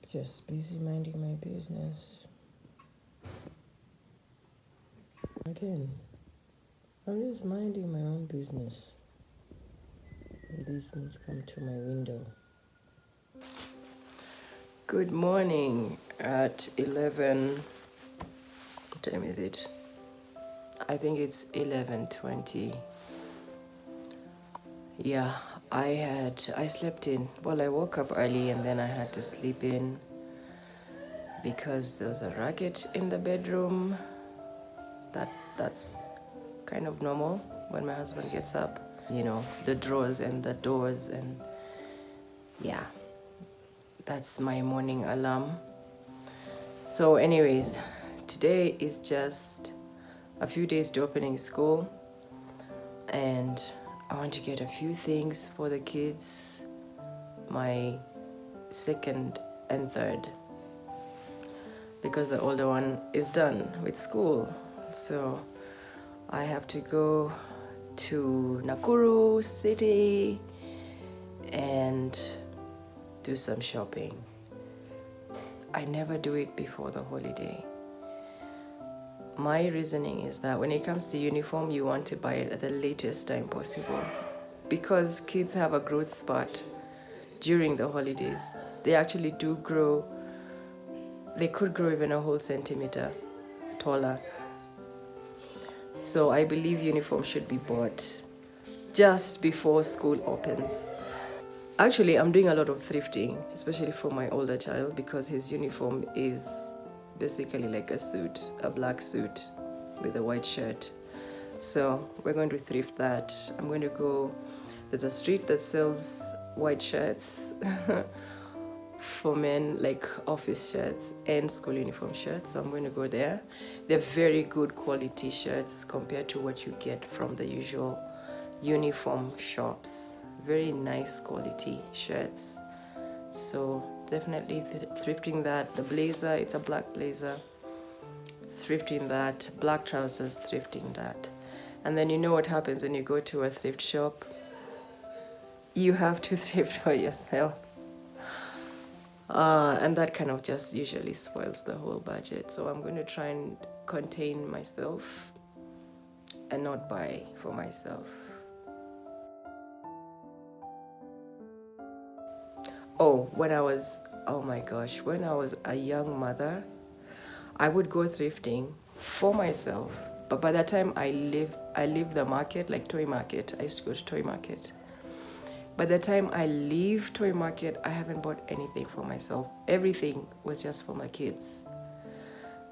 Just busy minding my business. Again, I'm just minding my own business. These ones come to my window. Good morning at 11. What time is it? I think it's 11:20. Yeah, I slept in. Well, I woke up early and then I had to sleep in because there was a racket in the bedroom. That's kind of normal when my husband gets up. The drawers and the doors, and yeah, that's my morning alarm. So anyways, today is just a few days to opening school, and I want to get a few things for the kids, my second and third, because the older one is done with school. So I have to go to Nakuru City and do some shopping. I never do it before the holiday. My reasoning is that when it comes to uniform, you want to buy it at the latest time possible, because kids have a growth spurt during the holidays. They actually do grow. They could grow even a whole centimeter taller. So I believe uniform should be bought just before school opens. Actually, I'm doing a lot of thrifting, especially for my older child, because his uniform is basically like a suit, a black suit with a white shirt. So we're going to thrift that. I'm going to go, there's a street that sells white shirts for men, like office shirts and school uniform shirts. So I'm going to go there. They're very good quality shirts compared to what you get from the usual uniform shops. Very nice quality shirts. So definitely thrifting that. The blazer, it's a black blazer. Thrifting that. Black trousers, thrifting that. And then you know what happens when you go to a thrift shop? You have to thrift for yourself. And that kind of just usually spoils the whole budget. So I'm going to try and contain myself and not buy for myself. When I was a young mother, I would go thrifting for myself. But by that time I leave the market, like toy market. I used to go to toy market. By the time I leave toy market, I haven't bought anything for myself. Everything was just for my kids.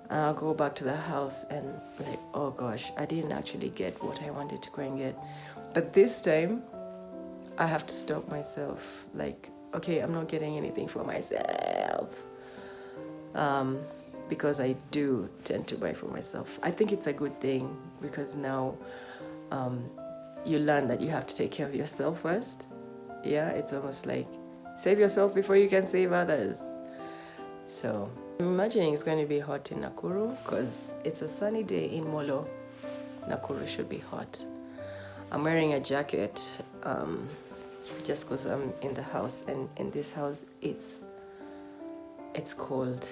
And I'll go back to the house and like, oh gosh, I didn't actually get what I wanted to go and get. But this time, I have to stop myself. Like, okay, I'm not getting anything for myself. Because I do tend to buy for myself. I think it's a good thing because now you learn that you have to take care of yourself first. Yeah, it's almost like save yourself before you can save others. So I'm imagining it's going to be hot in Nakuru because it's a sunny day in Molo. Nakuru should be hot. I'm wearing a jacket just because I'm in the house, and in this house it's cold.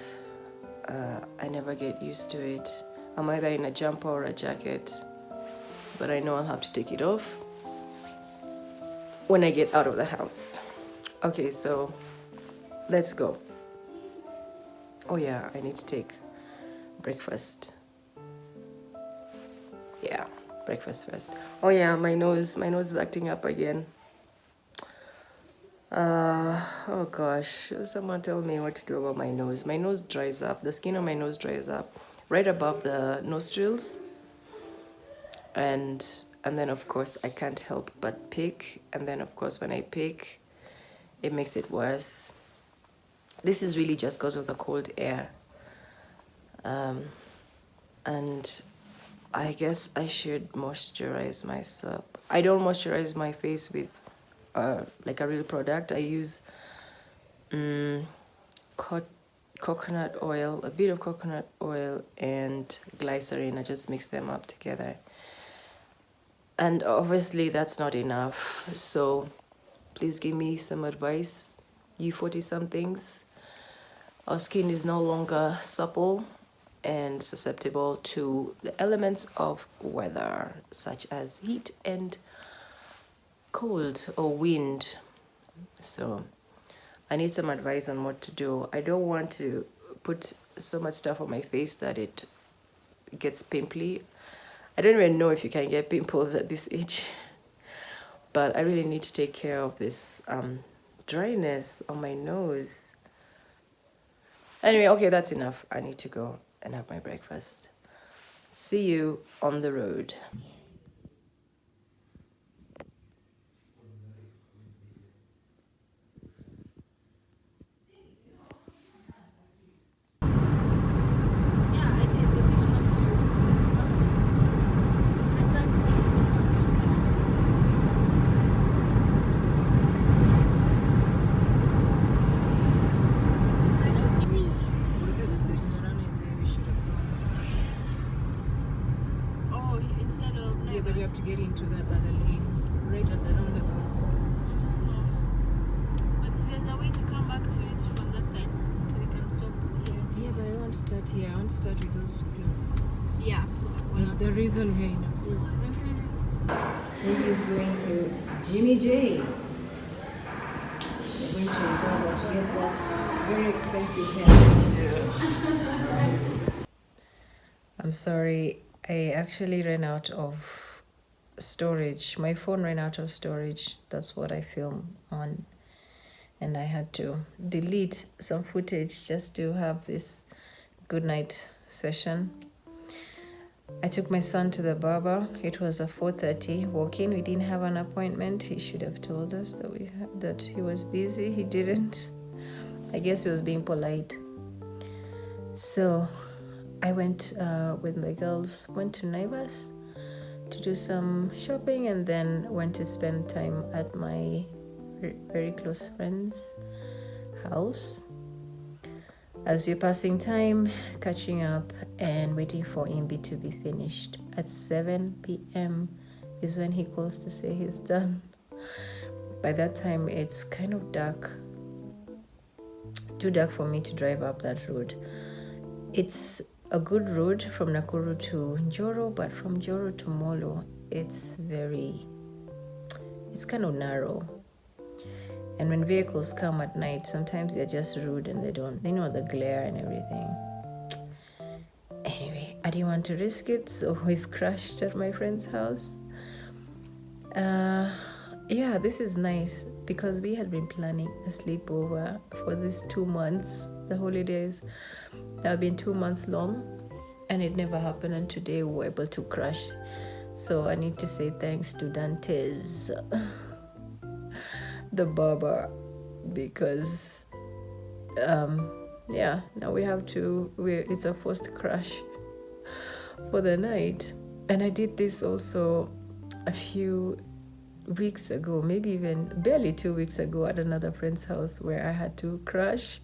I never get used to it. I'm either in a jumper or a jacket, but I know I'll have to take it off when I get out of the house. Okay, so let's go. Oh yeah, I need to take breakfast. Yeah, breakfast first. Oh yeah, my nose is acting up again. Oh gosh, someone tell me what to do about my nose. My nose dries up. The skin on my nose dries up right above the nostrils. And then of course I can't help but pick. And then of course when I pick, it makes it worse. This is really just because of the cold air. And I guess I should moisturize myself. I don't moisturize my face with like a real product. I use coconut oil, a bit of coconut oil and glycerin. I just mix them up together. And obviously that's not enough. So please give me some advice, you 40-somethings. Our skin is no longer supple and susceptible to the elements of weather, such as heat and cold or wind. So I need some advice on what to do. I don't want to put so much stuff on my face that it gets pimply. I don't even know if you can get pimples at this age, but I really need to take care of this dryness on my nose. Anyway, okay, that's enough. I need to go and have my breakfast. See you on the road. Yeah, but you have to get into that other lane, right at the roundabout. But there's a way to come back to it from that side, so we can stop here. Yeah, but I want to start here. I want to start with those clothes. Yeah. The reason we're in a pool. He is going to Jimmy Jaques. We're going to Vaillant to get that very expensive hair. I'm sorry, I actually ran out of storage. My phone ran out of storage. That's what I film on. And I had to delete some footage just to have this good night session. I took my son to the barber. It was a 4:30 walk-in. We didn't have an appointment. He should have told us that he was busy. He didn't. I guess he was being polite. So I went with my girls, went to Naivas to do some shopping, and then went to spend time at my very close friend's house. As we're passing time, catching up and waiting for Imbi to be finished. At 7 p.m. is when he calls to say he's done. By that time, it's kind of dark. Too dark for me to drive up that road. It's a good road from Nakuru to Njoro, but from Njoro to Molo, it's kind of narrow. And when vehicles come at night, sometimes they're just rude and they know the glare and everything. Anyway, I didn't want to risk it, so we've crashed at my friend's house. Yeah, this is nice because we had been planning a sleepover for these 2 months. The holidays have been 2 months long and it never happened, and today we were able to crash. So I need to say thanks to Dantes, the barber, because yeah, now we have to, it's a forced crash for the night. And I did this also a few weeks ago, maybe even barely 2 weeks ago, at another friend's house where I had to crash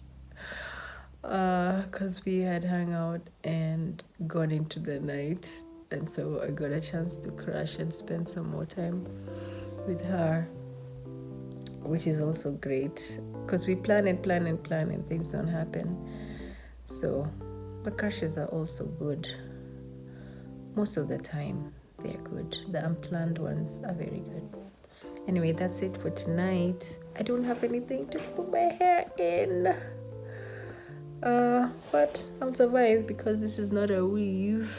because we had hung out and gone into the night, and so I got a chance to crash and spend some more time with her, which is also great because we plan and things don't happen. So the crashes are also good. Most of the time they're good. The unplanned ones are very good. Anyway, that's it for tonight. I don't have anything to put my hair in, but I'll survive because this is not a weave.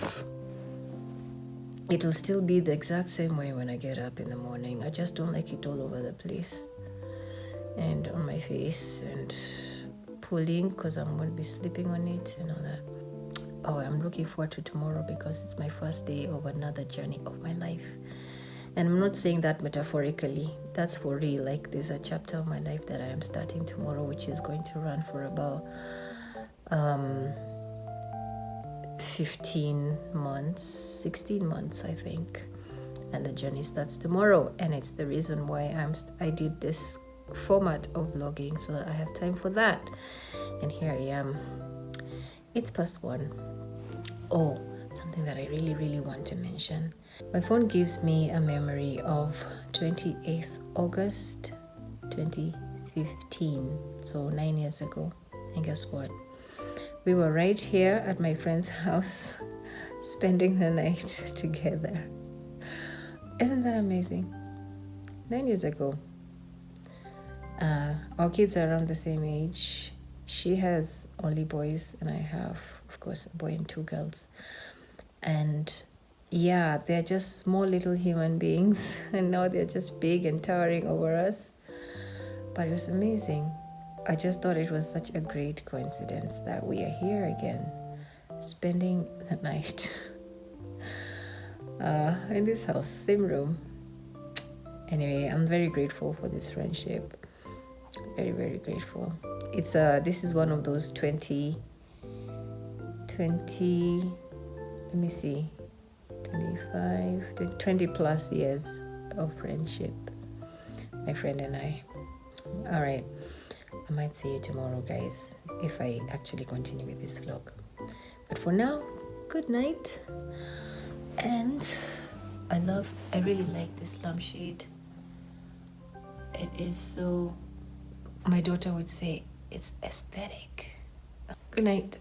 It will still be the exact same way when I get up in the morning. I just don't like it all over the place and on my face and pulling because I'm going to be sleeping on it and all that. Oh, I'm looking forward to tomorrow because it's my first day of another journey of my life. And I'm not saying that metaphorically. That's for real. Like, there's a chapter of my life that I am starting tomorrow, which is going to run for about 15 months, 16 months, I think. And the journey starts tomorrow. And it's the reason why I did this format of vlogging, so that I have time for that. And here I am. It's past 1. Oh, something that I really want to mention. My phone gives me a memory of 28th August 2015, so 9 years ago. And guess what? We were right here at my friend's house, spending the night together. Isn't that amazing? 9 years ago. Our kids are around the same age. She has only boys, and I have, of course, a boy and 2 girls. And yeah, they're just small little human beings, and now they're just big and towering over us. But it was amazing. I just thought it was such a great coincidence that we are here again, spending the night in this house, same room. Anyway, I'm very grateful for this friendship. Very, very grateful. It's this is one of those 20, let me see, 25, 20 plus years of friendship, my friend and I. All right, I might see you tomorrow, guys, if I actually continue with this vlog. But for now, good night. And I really like this lampshade. It is so, my daughter would say, it's aesthetic. Good night.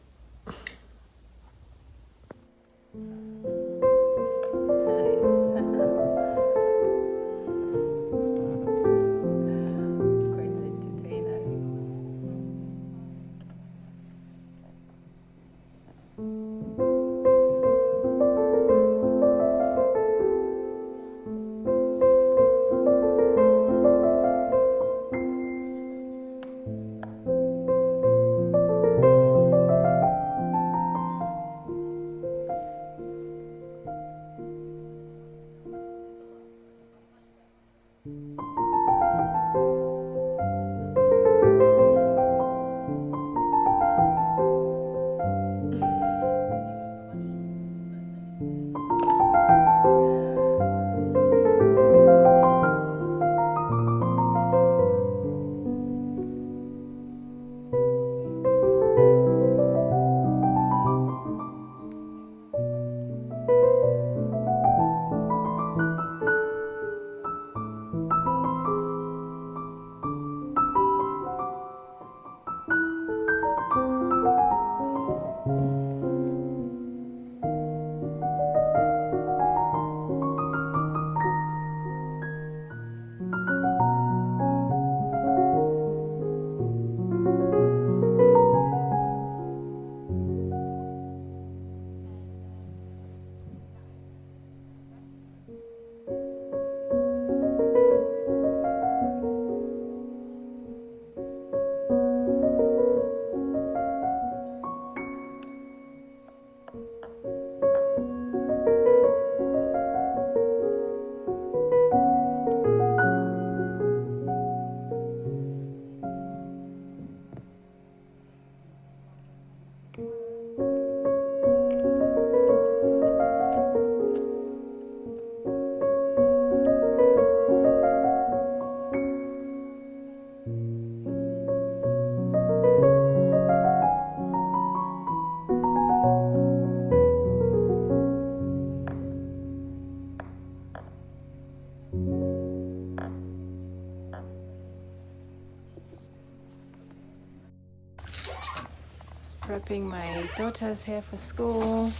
Prepping my daughter's hair for school.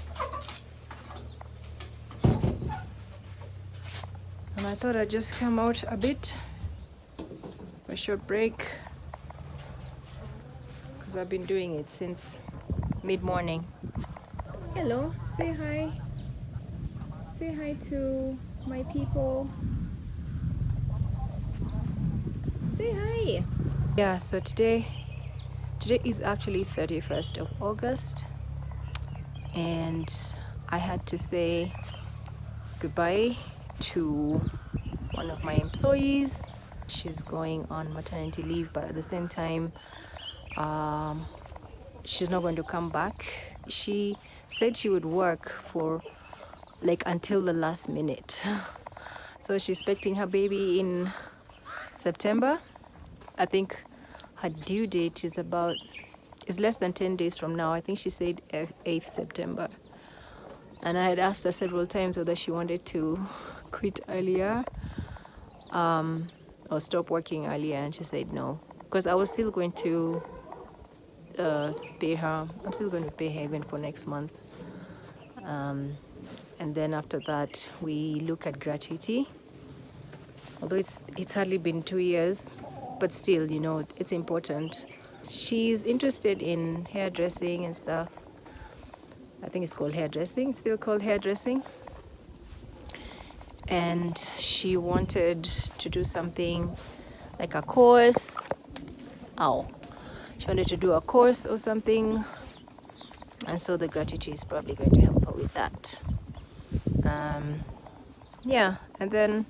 And I thought I'd just come out a bit for a short break, because I've been doing it since mid-morning. Hello, say hi. Say hi to my people. Say hi. Yeah, so today is actually 31st of August, and I had to say goodbye to one of my employees. She's going on maternity leave, but at the same time, she's not going to come back. She said she would work for like until the last minute. So she's expecting her baby in September. I think her due date is less than 10 days from now. I think she said 8th September. And I had asked her several times whether she wanted to quit earlier or stop working earlier, and she said no, because I was still going to pay her. I'm still going to pay her even for next month. And then after that, we look at gratuity. Although it's hardly been 2 years, but still, you know, it's important. She's interested in hairdressing and stuff. I think it's called hairdressing. It's still called hairdressing. And she wanted to do something like a course. She wanted to do a course or something. And so the gratuity is probably going to help her with that. Yeah, and then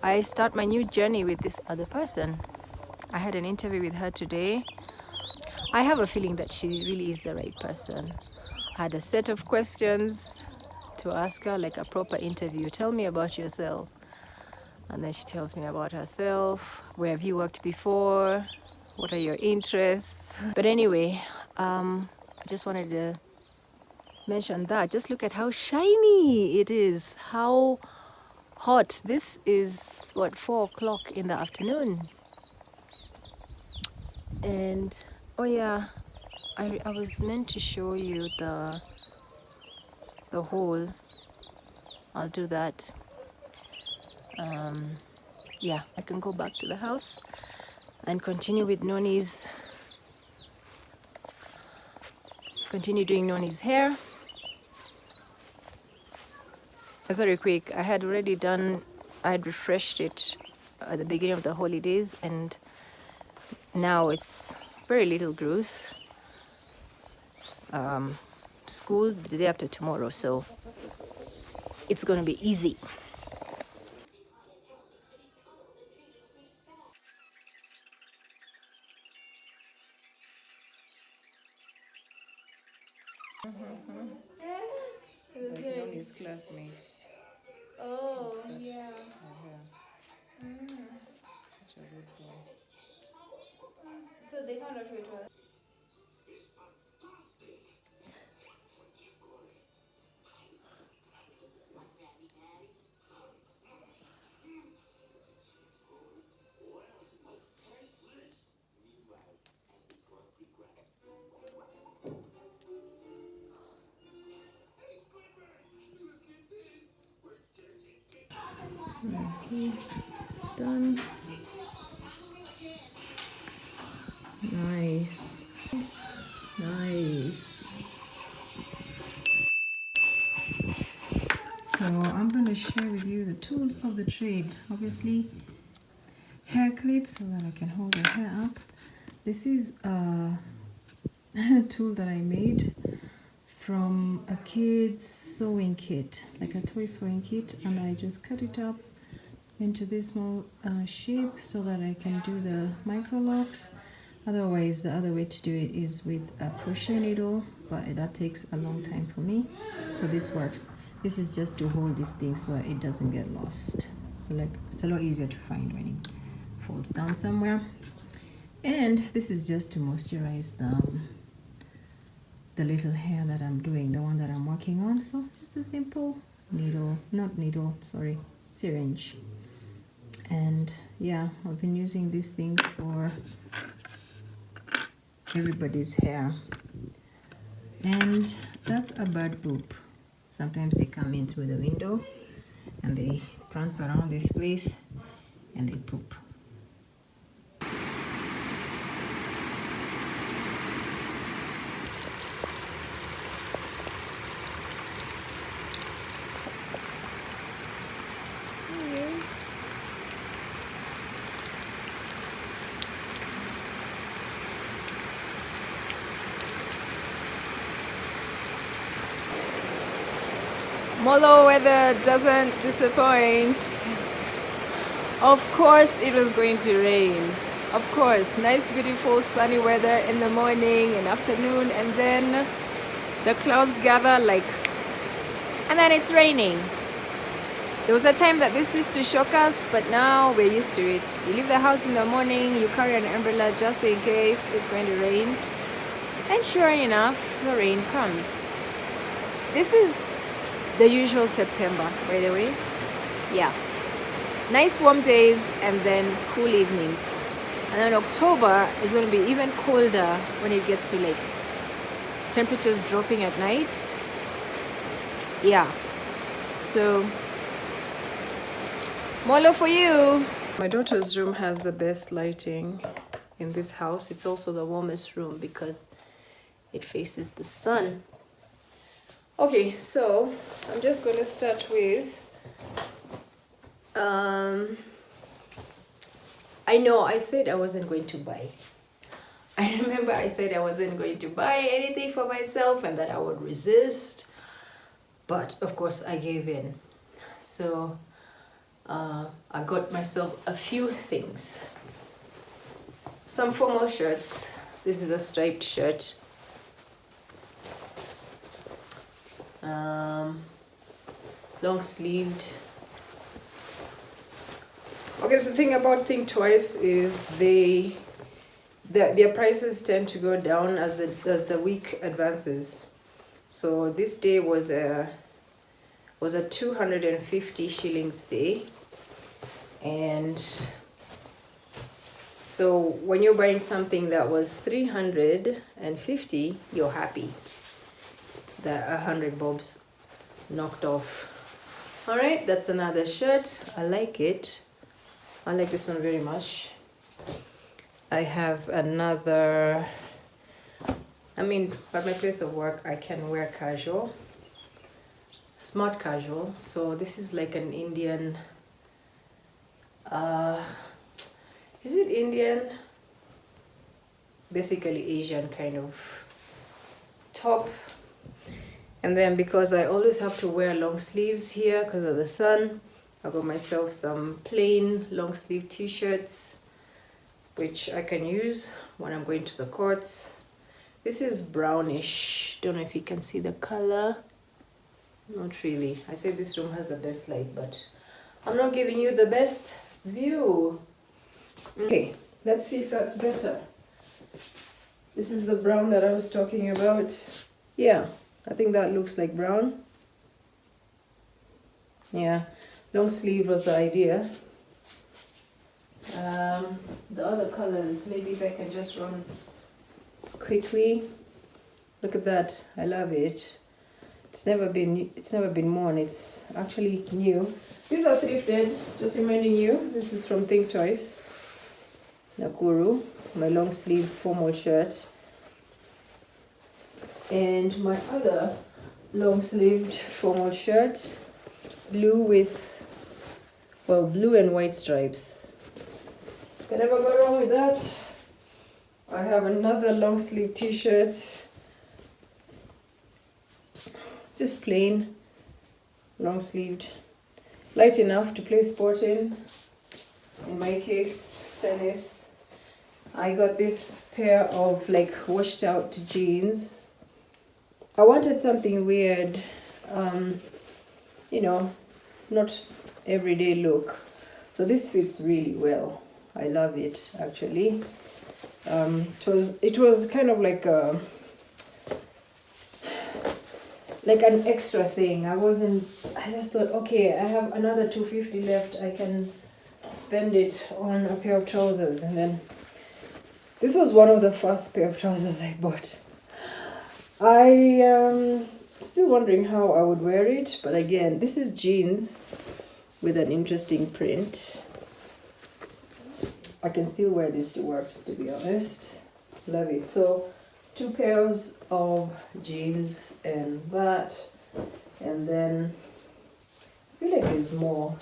I start my new journey with this other person. I had an interview with her today. I have a feeling that she really is the right person. I had a set of questions to ask her, like a proper interview. Tell me about yourself. And then she tells me about herself. Where have you worked before? What are your interests? But anyway, I just wanted to mention that. Just look at how shiny it is. How hot. This is what, 4 o'clock in the afternoon. And oh yeah, I was meant to show you the hole. I'll do that. Yeah, I can go back to the house and continue with Noni's, continue doing Noni's hair. Very quick, I had already done, I had refreshed it at the beginning of the holidays, and now it's very little growth. School the day after tomorrow, so it's going to be easy. Like Noni's classmate. Oh, yeah. Such a good boy. So they found out who it was. Nicely done. Nice. Nice. So I'm going to share with you the tools of the trade. Obviously, hair clip so that I can hold the hair up. This is a tool that I made from a kid's sewing kit, like a toy sewing kit, and I just cut it up into this small shape so that I can do the micro locks. Otherwise, the other way to do it is with a crochet needle, but that takes a long time for me. So this works. This is just to hold this thing so it doesn't get lost. So like it's a lot easier to find when it folds down somewhere. And this is just to moisturize the little hair that I'm doing, the one that I'm working on. So just a simple syringe. And yeah, I've been using these things for everybody's hair. And that's a bird poop. Sometimes they come in through the window and they prance around this place and they poop. Molo weather doesn't disappoint. Of course it was going to rain. Of course, nice beautiful sunny weather in the morning and afternoon, and then the clouds gather and then it's raining. There was a time that this used to shock us, but now we're used to it. You leave the house in the morning, you carry an umbrella just in case it's going to rain. And sure enough, the rain comes. This is the usual September, by the way. Yeah. Nice warm days and then cool evenings. And then October is going to be even colder when it gets to like temperatures dropping at night. Yeah. So, Molo for you. My daughter's room has the best lighting in this house. It's also the warmest room because it faces the sun. Okay, so I'm just going to start with I know I said I wasn't going to buy. I remember I said I wasn't going to buy anything for myself and that I would resist. But of course I gave in. So I got myself a few things. Some formal shirts. This is a striped shirt. Long sleeved. Okay, so the thing about Think Twice is their prices tend to go down as the week advances. So this day was a 250 shillings day, and so when you're buying something that was 350, you're happy that 100 bobs knocked off. All right, that's another shirt. I like it. I like this one very much. I have another, I mean, at my place of work, I can wear casual, smart casual. So this is like an Indian, is it Indian? Basically Asian kind of top. And then because I always have to wear long sleeves here because of the sun, I got myself some plain long sleeve t-shirts, which I can use when I'm going to the courts. This is brownish. Don't know if you can see the color. Not really. I say this room has the best light, but I'm not giving you the best view. Okay, let's see if that's better. This is the brown that I was talking about. Yeah, I think that looks like brown. Yeah, long sleeve was the idea. The other colors, maybe if I can just run quickly. Look at that. I love it. It's never been worn. It's actually new. These are thrifted, just reminding you. This is from Think Twice. Nakuru, my long sleeve formal shirt. And my other long sleeved formal shirt, blue and white stripes. Can never go wrong with that. I have another long sleeve t-shirt. It's just plain, long sleeved, light enough to play sport in my case, tennis. I got this pair of like washed out jeans. I wanted something weird, not everyday look. So this fits really well. I love it actually. It was kind of like an extra thing. I just thought, okay, I have another 250 left. I can spend it on a pair of trousers. And then this was one of the first pair of trousers I bought. I am still wondering how I would wear it, but again, this is jeans with an interesting print. I can still wear this to work, to be honest. Love it. So 2 pairs of jeans and that, and then I feel like there's more.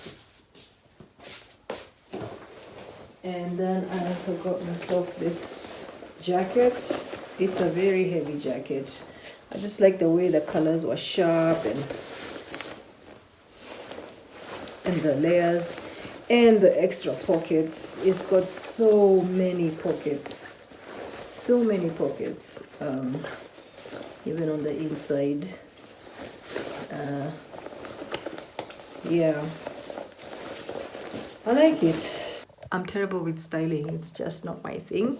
And then I also got myself this jacket. It's a very heavy jacket. I just like the way the colors were sharp and the layers and the extra pockets. It's got so many pockets, even on the inside. Yeah, I like it. I'm terrible with styling. It's just not my thing,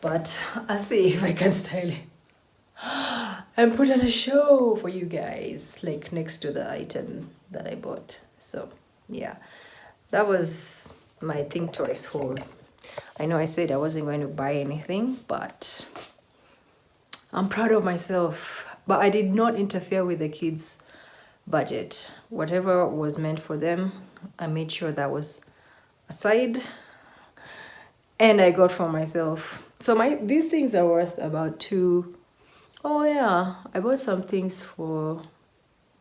but I'll see if I can style it and put on a show for you guys, like next to the item that I bought. So yeah, that was my Think Twice haul. I know I said I wasn't going to buy anything, but I'm proud of myself. But I did not interfere with the kids' budget. Whatever was meant for them, I made sure that was aside, and I got for myself. So these things are worth about two. Oh yeah, I bought some things for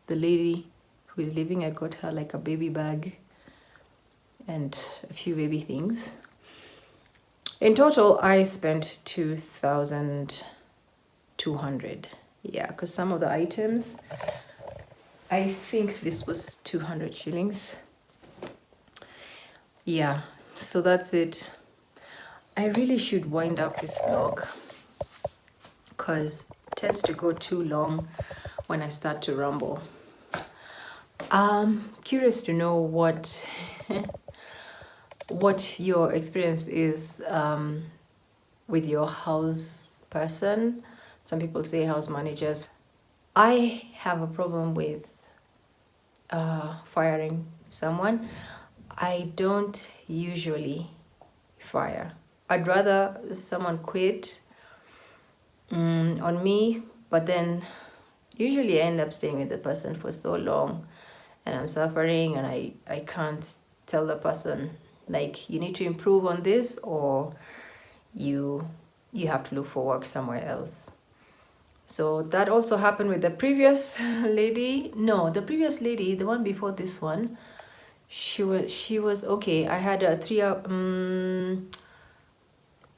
the lady who is leaving. I got her like a baby bag and a few baby things. In total, I spent 2,200. Yeah, because some of the items, I think this was 200 shillings. Yeah, so that's it. I really should wind up this vlog because it tends to go too long when I start to rumble. I'm curious to know what what your experience is with your house person. Some people say house managers. I have a problem with firing someone. I don't usually fire. I'd rather someone quit on me, but then usually I end up staying with the person for so long and I'm suffering, and I can't tell the person like, you need to improve on this, or you have to look for work somewhere else. So that also happened with the previous lady. No, the previous lady, the one before this one, she was okay. I had a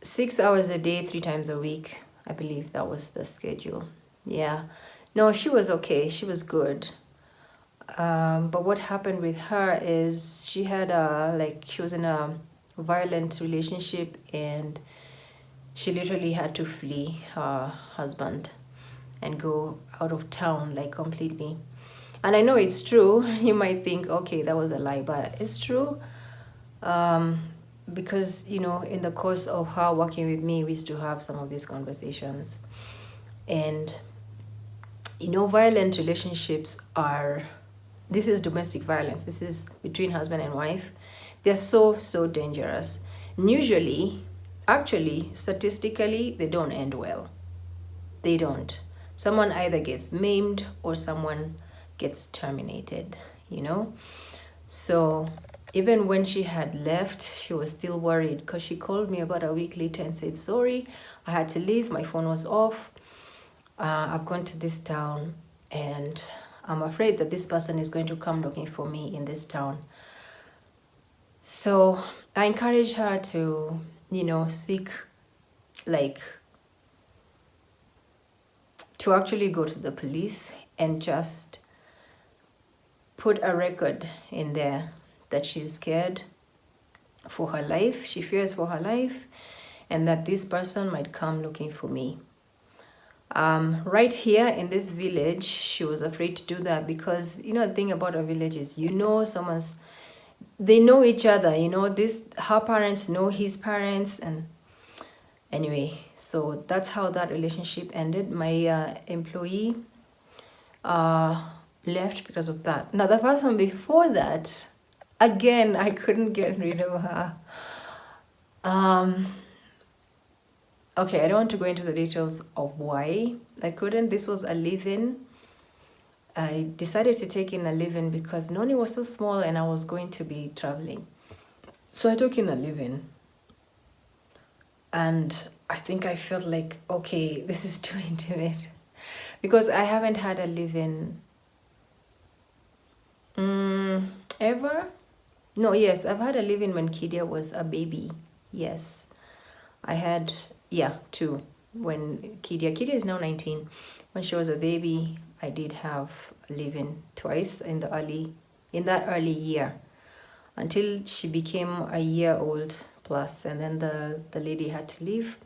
6 hours a day, 3 times a week. I believe that was the schedule. Yeah. No, she was okay. She was good. But what happened with her is she had she was in a violent relationship, and she literally had to flee her husband and go out of town, like completely. And I know it's true. You might think, okay, that was a lie, but it's true. Because, you know, in the course of her working with me, we used to have some of these conversations. And, you know, violent relationships this is domestic violence. This is between husband and wife. They're so dangerous. And usually, actually, statistically, they don't end well. They don't. Someone either gets maimed or someone gets terminated, you know? So even when she had left, she was still worried, because she called me about a week later and said, sorry, I had to leave. My phone was off. I've gone to this town and I'm afraid that this person is going to come looking for me in this town. So I encouraged her to, you know, seek, like, to actually go to the police and just put a record in there that she's scared for her life, she fears for her life, and that this person might come looking for me. Right here in this village, she was afraid to do that because, you know, the thing about a village is, you know, they know each other, you know, her parents know his parents, and anyway, so that's how that relationship ended. My employee left because of that. Now, the person before that, again, I couldn't get rid of her. Okay, I don't want to go into the details of why I couldn't. This was a live-in. I decided to take in a live-in because Noni was so small and I was going to be traveling. So I took in a live-in. And I think I felt like, okay, this is too intimate. Because I haven't had a live-in ever. No, yes, I've had a live-in when Kidia was a baby. Yes, I had, yeah, 2. When Kidia is now 19. When she was a baby, I did have a live-in twice in that early year, until she became a year old plus, and then the lady had to leave.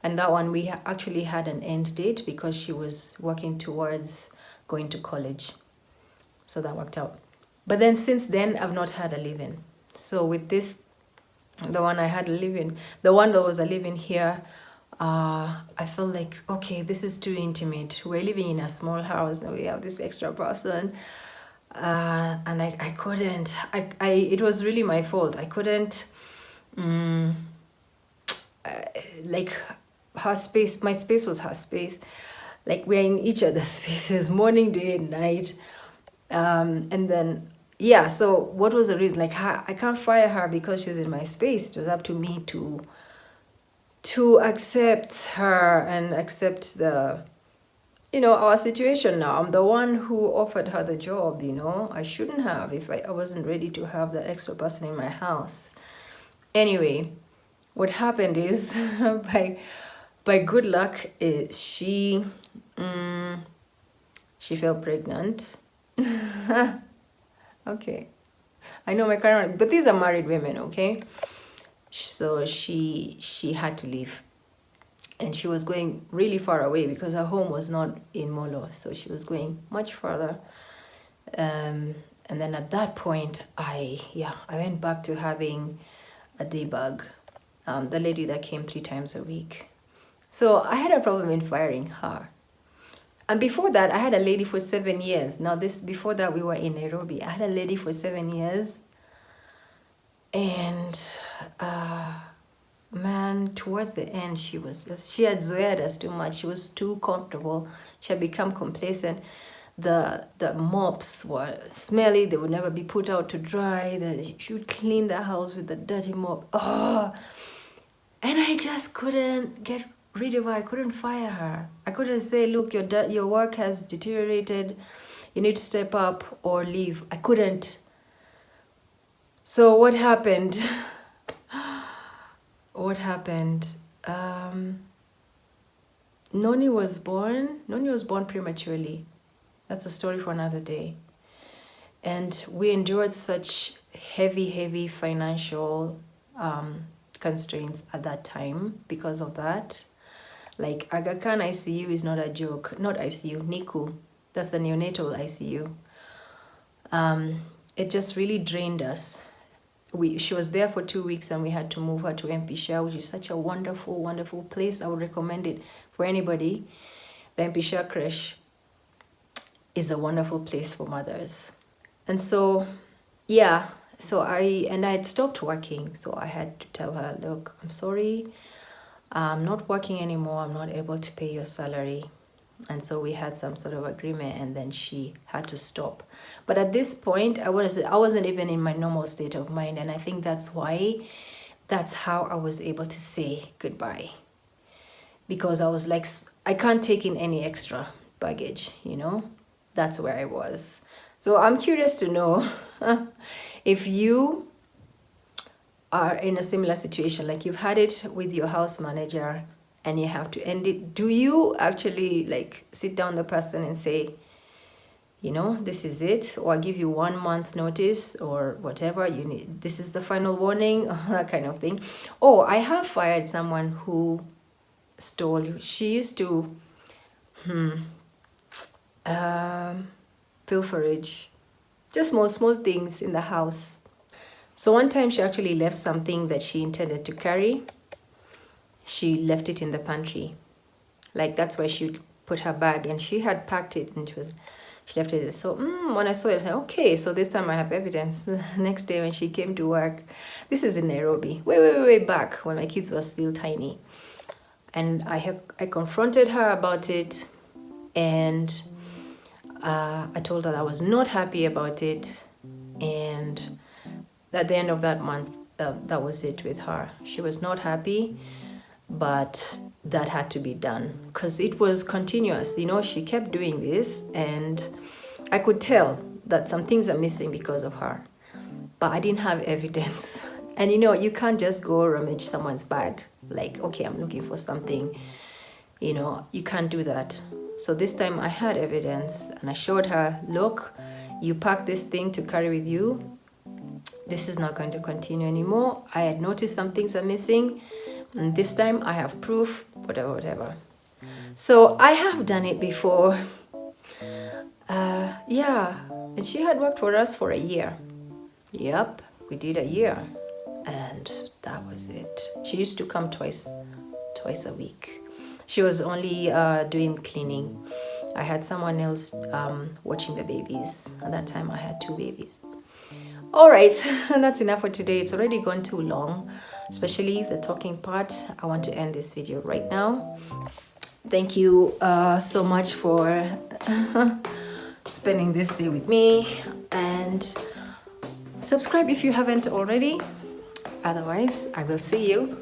And that one we actually had an end date because she was working towards going to college. So that worked out. But then since then, I've not had a live-in. So with this, the one I had a live-in, the one that was a live-in here, I felt like, okay, this is too intimate. We're living in a small house and we have this extra person. And I couldn't, it was really my fault. I couldn't like her space, my space was her space. Like we're in each other's spaces, morning, day, and night. And then yeah, so what was the reason? Like I can't fire her because she's in my space. It was up to me to accept her and accept the, you know, our situation now. I'm the one who offered her the job, you know. I shouldn't have if I wasn't ready to have that extra person in my house. Anyway, what happened is by good luck, she fell pregnant. Okay, I know my current, but these are married women, okay? So she had to leave, and she was going really far away because her home was not in Molo, so she was going much further. And then at that point, I went back to having a day bug, the lady that came 3 times a week. So I had a problem in firing her. And before that, I had a lady for 7 years. Now before that, we were in Nairobi. I had a lady for 7 years. And man, towards the end, she had zoered us too much. She was too comfortable. She had become complacent. The mops were smelly. They would never be put out to dry. She would clean the house with the dirty mop. Oh, and I just couldn't get rid of her. I couldn't fire her. I couldn't say, look, your work has deteriorated. You need to step up or leave. I couldn't. So what happened? What happened? Noni was born. Noni was born prematurely. That's a story for another day. And we endured such heavy financial constraints at that time because of that. Like Aga Khan ICU is not a joke. Not ICU, NICU. That's the neonatal ICU. It just really drained us. She was there for 2 weeks and we had to move her to MP which is such a wonderful place. I would recommend it for anybody. The MP creche is a wonderful place for mothers. And so, yeah, so I had stopped working. So I had to tell her, look, I'm sorry, I'm not working anymore. I'm not able to pay your salary. And so we had some sort of agreement, and then she had to stop. But at this point, I wasn't even in my normal state of mind. And I think that's how I was able to say goodbye. Because I was like, I can't take in any extra baggage, you know? That's where I was. So I'm curious to know if you are in a similar situation, like you've had it with your house manager and you have to end it. Do you actually like sit down the person and say, you know, this is it, or give you 1 month notice or whatever you need, this is the final warning, that kind of thing? Oh, I have fired someone who stole. She used to pilferage, just small things in the house. So one time she actually left something that she intended to carry. She left it in the pantry. Like that's where she would put her bag, and she had packed it and she left it. So when I saw it, I said, okay, so this time I have evidence. The next day when she came to work, this is in Nairobi, way back when my kids were still tiny. And I confronted her about it, and I told her I was not happy about it. And at the end of that month, that was it with her. She was not happy, but that had to be done because it was continuous. You know, she kept doing this, and I could tell that some things are missing because of her, but I didn't have evidence. And you know, you can't just go rummage someone's bag like, okay, I'm looking for something. You know, you can't do that. So this time I had evidence, and I showed her, look, you packed this thing to carry with you. This is not going to continue anymore. I had noticed some things are missing, and this time I have proof, whatever. So I have done it before. And she had worked for us for a year. Yep, we did a year, and that was it. She used to come twice a week. She was only doing cleaning. I had someone else watching the babies. At that time I had 2 babies. All right, that's enough for today. It's already gone too long, especially the talking part. I want to end this video right now. Thank you so much for spending this day with me, and subscribe if you haven't already. Otherwise, I will see you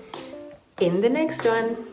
in the next one.